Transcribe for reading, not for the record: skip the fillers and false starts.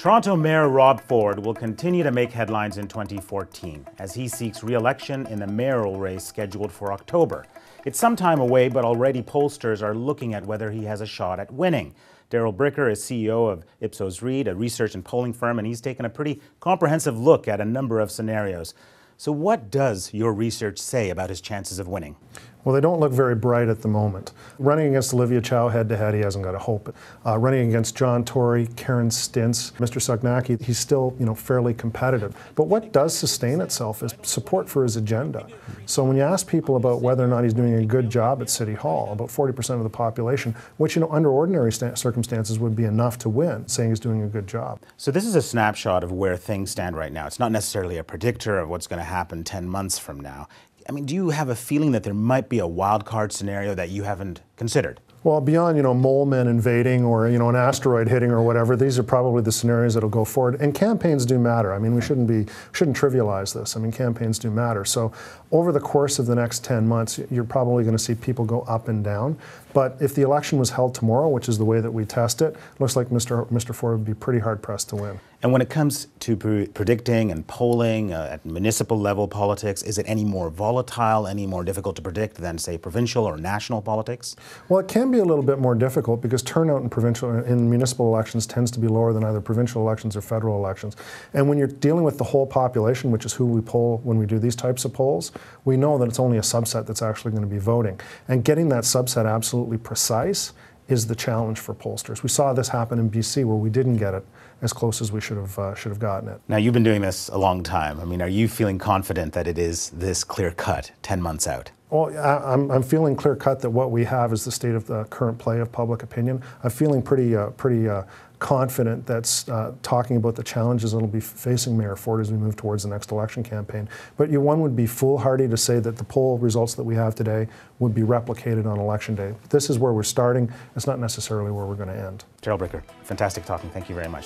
Toronto Mayor Rob Ford will continue to make headlines in 2014 as he seeks re-election in the mayoral race scheduled for October. It's some time away, but already pollsters are looking at whether he has a shot at winning. Daryl Bricker is CEO of Ipsos Reid, a research and polling firm, and he's taken a pretty comprehensive look at a number of scenarios. So what does your research say about his chances of winning? Well, they don't look very bright at the moment. Running against Olivia Chow head-to-head, he hasn't got a hope. Running against John Tory, Karen Stintz, Mr. Soknacki, he's still, fairly competitive. But what does sustain itself is support for his agenda. So when you ask people about whether or not he's doing a good job at City Hall, about 40% of the population, which, under ordinary circumstances would be enough to win, saying he's doing a good job. So this is a snapshot of where things stand right now. It's not necessarily a predictor of what's going to happen 10 months from now. I mean, do you have a feeling that there might be a wild card scenario that you haven't considered? Well, beyond, mole men invading or, an asteroid hitting or whatever, these are probably the scenarios that'll go forward. And campaigns do matter. I mean, we shouldn't trivialize this. I mean, campaigns do matter. So over the course of the next 10 months, you're probably going to see people go up and down. But if the election was held tomorrow, which is the way that we test it, looks like Mr. Ford would be pretty hard-pressed to win. And when it comes to predicting and polling at municipal level politics, is it any more volatile, any more difficult to predict than, say, provincial or national politics? Well, it can be a little bit more difficult because turnout in municipal elections tends to be lower than either provincial elections or federal elections. And when you're dealing with the whole population, which is who we poll when we do these types of polls, we know that it's only a subset that's actually going to be voting. And getting that subset absolutely precise is the challenge for pollsters. We saw this happen in BC where we didn't get it as close as we should have gotten it. Now, you've been doing this a long time. I mean, are you feeling confident that it is this clear-cut 10 months out? Well, I'm feeling clear-cut that what we have is the state of the current play of public opinion. I'm feeling pretty confident that's talking about the challenges that will be facing Mayor Ford as we move towards the next election campaign. But one would be foolhardy to say that the poll results that we have today would be replicated on Election Day. This is where we're starting. It's not necessarily where we're going to end. Daryl Bricker, fantastic talking. Thank you very much.